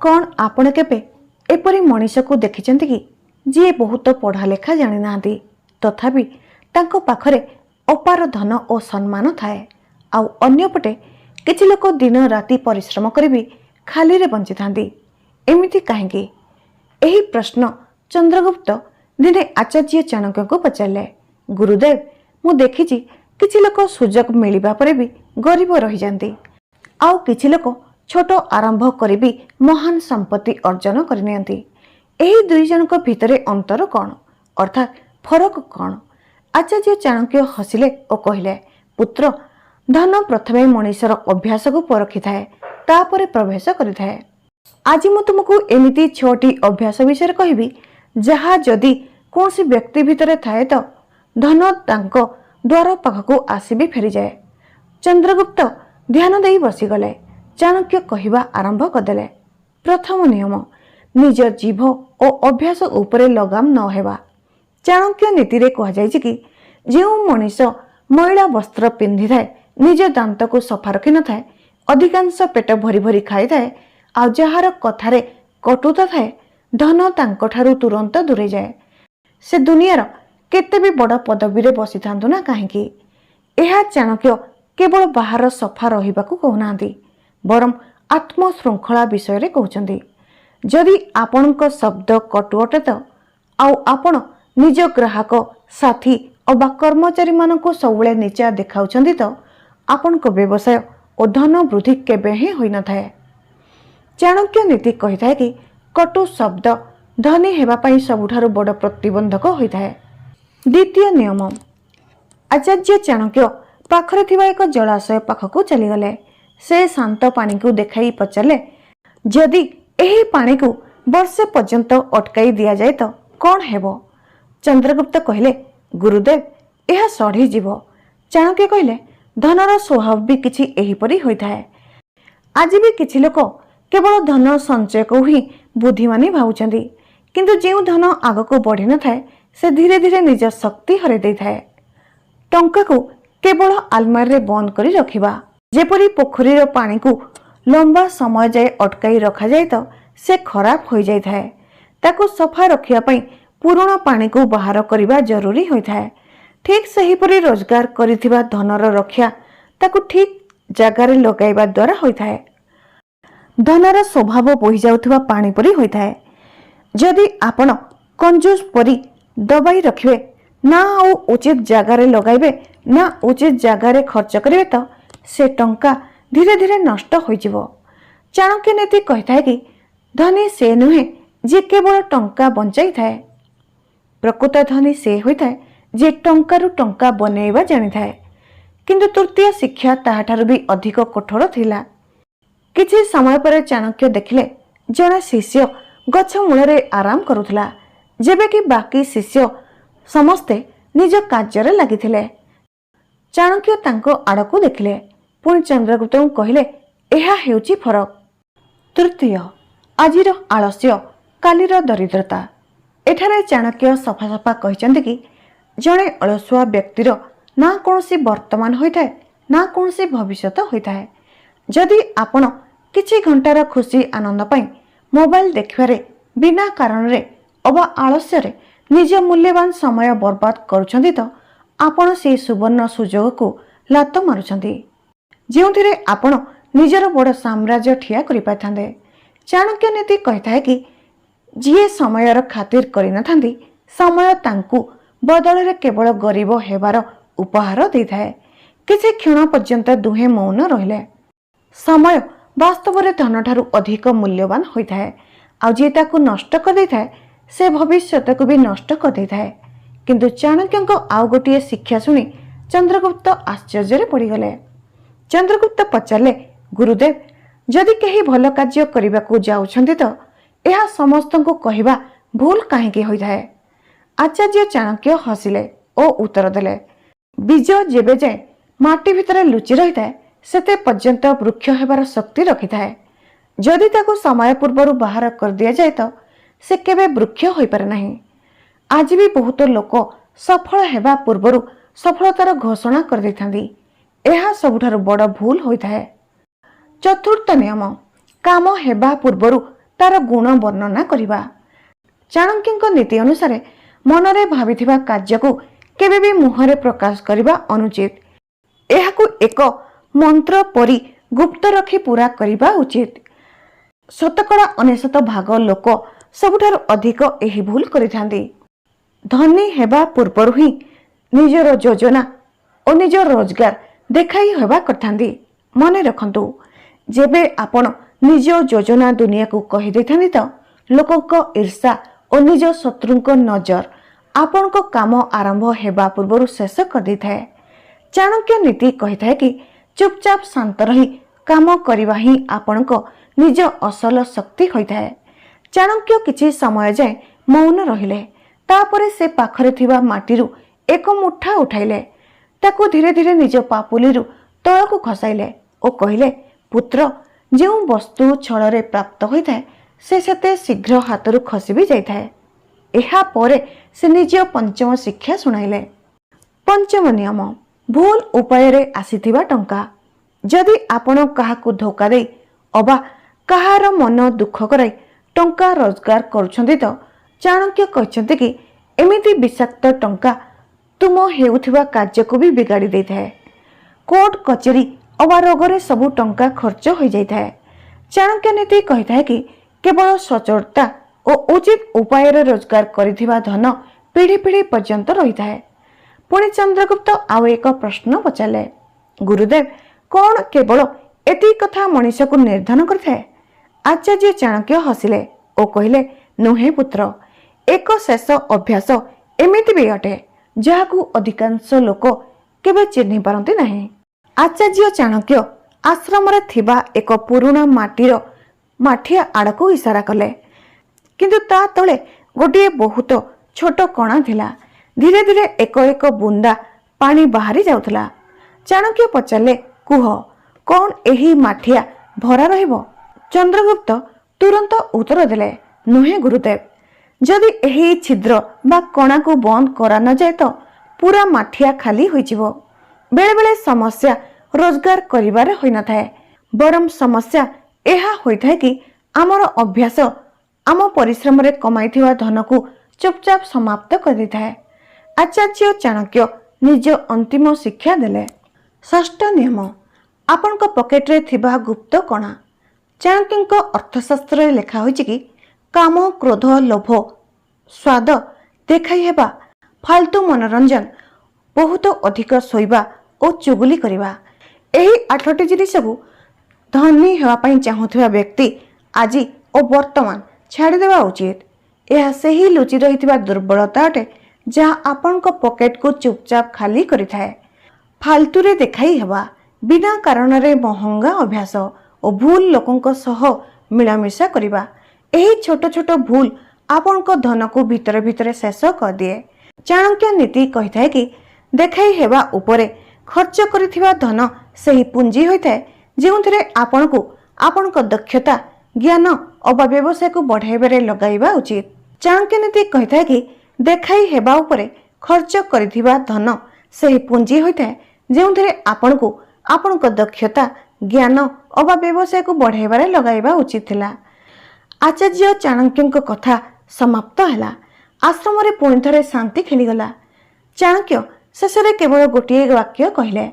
कौन आपण केबे एपरी मनीष को देखिचंती कि जी बहुत पढ़ा लेखा जानी नांती तथापि तांको पाखरे अपार धन और सम्मान थाए। आउ अन्यपटे किछि लोक दिन राति परिश्रम करी भी खाली रे बंची थांती। एमिति काहेकि? एही प्रश्न चंद्रगुप्त दिने आचार्य चाणक्य को पचारे। गुरुदेव, मु देखिछि किछि लोक सुजोग मिलिबा परे भी गरीब रही जांती, आउ किछि लोक छोट आरंभ करी भी महान संपत्ति अर्जन करनियंती। एही दुई जनक भितरे अंतर कौन, अर्थात फरक कौन? आचार्य चाणक्य हसिले और कहले, पुत्र, धन प्रथमे मनीषर अभ्यास को परखि थाए, तापरे प्रवेश करि थाए। आज मु तुमको एमिति 6टी अभ्यास विषय कहबी जहा जदि कौनसी व्यक्ति भितरे थाए तो धन तांको द्वार पाखको आसी भी फेरी जाए। चंद्रगुप्त ध्यान देई बसीगले। चाणक्य कहवा आरंभ करदेले। प्रथम नियम, निज जीभ और अभ्यास उपरे लगाम न हेबा। चाणक्य नीति रे कह जायछि कि जो मनीष मैला वस्त्र पिंधि थाए, निज दांत को सफा रखि न थाए, अधिकांश पेट भरी भरी खाई थाए, आ जहार कथारे कटुता थाए, धन तांको ठारू तुरंत दूरे जाए। से दुनियार केते भी बड़ पदवी रे बसी थांतु ना काहेकि। एहा चाणक्य केवल बाहर सफा रहिबाकू कहउनांती, बरम आत्म श्रृंखला विषय रे कहउचंती। जदि आपणक शब्द कटु अटे तो आउ आपण निज ग्राहक साथी अबा कर्मचारी मानक सबुले नीचा देखाउछंती तो आपणक व्यवसाय और धन वृद्धि केबे ही होई न थाए। चाणक्य नीति कही थाए कि कटु शब्द धनी हेबा पई सबुठारु बड़ प्रतिबंधक होई थाए। द्वितीय नियम, आचार्य चाणक्य पाखरे थिबा एक जलाशय पाखकू चली गले। से शांत पानी को देखाई पचारे, जदि एही पानी को वर्षे पर्यंत अटकाई दिया जाए तो कौन हेबो? चंद्रगुप्त कहले, गुरुदेव, यह सढ़ी जीव। चाणक्य कहले, धनर स्वभाव भी किछि एहीपरि होइथाए। आज भी किछि लोक केवल धन संचय को ही बुद्धिमानी भावुचंती, किंतु जो धन आगको बढ़ी न थाए से धीरे धीरे निज शक्ति हरै दै थाए। टंका को केवल आलमारी रे बंद करी रखिबा, जेपरी पोखरीर पानी को लंबा समय जाए अटकाई रखा जाए तो से खराब हो जाए थाए। ताको सफा रखिया पई पुराना पानी को बाहर करबा जरूरी होइथाए। ठीक सहीपरि रोजगार करिथिबा धनर रक्षा ताको ठीक जगार लगाइबा द्वारा होइथाए। धनर स्वभाव बोही जाउथिबा पानी परि होइथाए। जदि आपण कंजूस परि दबाई रखिबे ना और उचित जगार लगाइबे ना उचित जगार खर्च करिवे तो से टंका धीरे धीरे नष्ट हो जिवो। चाणक्य नीति कही थाए कि धनी से नुहे जे केवल टंका बंचाई थाए, प्रकृत धनी से होइथाए जे टंकारु टंका बनैबा जानि थाए। किंतु तृतीय शिक्षा ताहाठारु भी अधिक कठोर थिला। किछि समय पर चाणक्य देखिले जणे शिष्य गछ मूलरे आराम करुथला, जेबे कि बाकी शिष्य समस्ते निज कार्य लागिथिले। चाणक्य तांको आड़को देखिले, पुणी चंद्रगुप्त कहले, एहा हेउची फरक। तृतीय, आजिर आलस्य कालीर दरिद्रता। एठारे चाणक्य सफा सफा कहिचंती कि जणे अलसुआ व्यक्तिर ना कोनोसी वर्तमान होइथाए ना कोनोसी भविष्यत होइथाए। जदि आपण किछि घंटार खुशी आनंद पई मोबाइल देखिबारे बिना कारण रे अबा आलस्य रे निज मूल्यवान समय बर्बाद करूछंती तो आपण से सुवर्ण सुजोग को लात मारुछंती, जेउथिरे आपण निजर बड़ साम्राज्य ठिया करि पाथांदे। चाणक्य नीति कहिथाए कि जिए समयर खातिर करि नथांती, समय तांकु बदल रे केवल गरीब हेबार उपहार देइथाए। किछि क्षण पर्यंत दुहे मौन रहिले। समय वास्तव रे धन ठारू अधिक मूल्यवान होइथाए, आ जे ताकु नष्ट कर देइथाए से भविष्यत को भी नष्ट कर देइथाए। किंतु चाणक्यंक आउ गोटिए शिक्षा सुनी चंद्रगुप्त आश्चर्य पड़गले। चंद्रगुप्त पचारे, गुरुदेव, जदि कहीं भल कार्य करने को जाउछंती तो यह समस्त को कहवा भूल कहीं होइथाए। आचार्य चाणक्य हसिले और उत्तर देले, बीज जेबे जाए माटी भितर लुचि रही थाए सेते पर्यंत वृक्ष हेबार शक्ति रखि थाए। जदि ताको समय पूर्व बाहर कर दिया जाए तो से केबे वृक्ष होई पारे नहीं। आज भी बहुत लोक सफल हेबा पूर्व सफलतार घोषणा कर देथांती। यह सबुठारु बड़ भूल होइथाए। चतुर्थ नियम, काम हेबा पूर्व तार गुण वर्णना करवा। चाणक्य नीति अनुसार मनरे भाविथिबा कार्य को केबे भी मुहरे प्रकाश करवा अनुचित। एहाकु एक मंत्र परी गुप्त रखी पूरा करवा उचित। शतकड़ा 99 भाग लोक सबुठारु अधिक एही भूल करिथांती। धनी हेबा पूर्वरु ही निजर योजना और निजर रोजगार देखाई हेबा करथांती। मने रखंतु, जेबे आपण निज योजना दुनिया को कहि देथांती तो लोकक ईर्षा और निज शत्रुक नजर आपण को काम आरंभ हेबा पूर्वरु शेष कर देथाय। चाणक्य नीति कहिथाय कि चुपचाप शांत रही काम करवा ही आपण को निज असल शक्ति होइथाय। चाणक्य किछि समय जाए मौन रहिले। तापरे से पाखरे थिबा माटीरू एक मुठा उठाइले, ताकू धीरे धीरे निज पापुलीरू तळकू खसाइले और कहिले, पुत्र, जो वस्तु छଳରେ प्राप्त होइथाय से सेते शीघ्र हाथरू खसी भी जाइथाय। एहा परे से निज पंचम शिक्षा सुनाइले। पंचम नियम, भूल उपाय रे आसीथिबा टंका। जदि आपण काहाकू धोखा देई अबा काहार मन दुख कराई टंका रोजगार करुछंती तो चाणक्य कहते कि एमिति विषाक्त टंका तुम हेउथिबा कार्य को भी बिगाड़ी देथाय। कोर्ट कचेरी अबा रोगरे सबु टंका खर्च हो जाइथाय। चाणक्य नीति कहिथाय कि केवल सचोटता और उचित उपाय रे रोजगार करिथिबा धन पीढ़ी पीढ़ी पर्यंत रहिथाय। पुणी चंद्रगुप्त आउ एक प्रश्न पचारे, गुरुदेव, कौन केवल एति कथा मनीष को निर्धन करथाय? आचार्य चाणक्य हसिले और कहिले, नुहे पुत्र, एक शेष अभ्यास एमिति भी अटे जहाकू अधिकांश लोक केबे चिन्हि पारंती नाही। आचार्य चाणक्य आश्रम रे थिबा एक पुराणा माटीर माठिया आड़को इशारा कले, किंतु ता तले गोटे बहुत छोट कणा थिला। धीरे धीरे एक एक बुंदा पानी बाहरी जाउथला। चाणक्य पचारे, कुह, कौन एही माठिया भरा रहिबो? चंद्रगुप्त तुरंत उत्तर देले, नुहे गुरुदेव, जदि एही छिद्र बा कणा को बंद करा न जाए तो पूरा माठिया खाली होइजिवो। बेले बेले समस्या रोजगार करिबारे होई न थाए, बरम समस्या एहा होइथाय कि आमर अभ्यास आम परिश्रम रे कमाइथिबा धन को चुपचाप समाप्त कर देथाय। आचार्य चाणक्य निज अंतिम शिक्षा देले। षष्ठ नियम, आपण को पॉकेट रे थिबा गुप्त कणा। चाणक्य अर्थशास्त्र रे लेखा होइछि कि काम, क्रोध, लोभ, स्वाद देखाई हेबा, फालतू मनोरंजन, बहुत अधिक सोइबा और चुगली करिबा, एही 8टी जिनिस को धनी हेबा पई चाहुथिबा व्यक्ति आज और वर्तमान छाड़ी देबा उचित। यह सही लुचि रहिथिबा दुर्बलता अटे जहाँ आपण को पॉकेट को चुपचाप खाली करिथाय। फालतू रे देखाई हेबा, बिना कारण रे महंगा अभ्यास और भूल लोकंक सह मिलामिशा करिबा, एही छोट छोट भूल आपण को धन को भीतर भीतर शेष कर दिए। चाणक्य नीति कहिथाय कि देखाई हेबा उपरे खर्च करिथिबा धन सही पुंजी होइथाय जेउथिरे आपण को आपण को दक्षता, ज्ञान और व्यवसाय को बढ़ाइबारे लगाइबा उचित। चाणक्य नीति कहिथाय कि देखाई हेबा उपरे खर्च करिथिबा धन सही पुंजी होइथाय जेउथिरे आपण को आपण को दक्षता, ज्ञान और व्यवसाय को बढ़ाइबारे लगाइबा उचित थिला। आचार्य चाणक्य कथा समाप्त हैला। आश्रम रे पुणी थरे शांति खेलीगला। चाणक्य शेषरे केवल गोटे वाक्य कहले,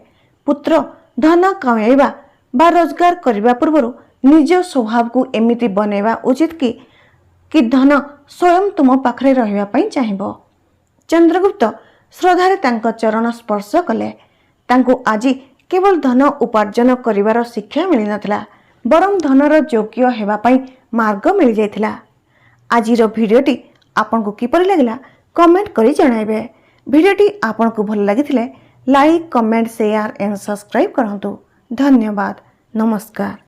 पुत्र, धन कमाइबा बा रोजगार करबा पूर्व निज स्वभाव को एमिति बनैबा उचित कि धन स्वयं तुम पाखरे रहिबा पई चाहिबो। चंद्रगुप्त श्रद्धारे तांको चरण स्पर्श कले। तांको आजी केवल धन उपार्जन करिवार शिक्षा मिली नथिला, बरम धनर योग्य हेबा पई मार्ग मिल जाइथिला। आजिर भिडियोटी आपन को किपरि लागिला कमेंट करी जणाइबे। भिडियोटी आपन को भल लागिथिले like, comment, share and subscribe करंतु। धन्यवाद। नमस्कार।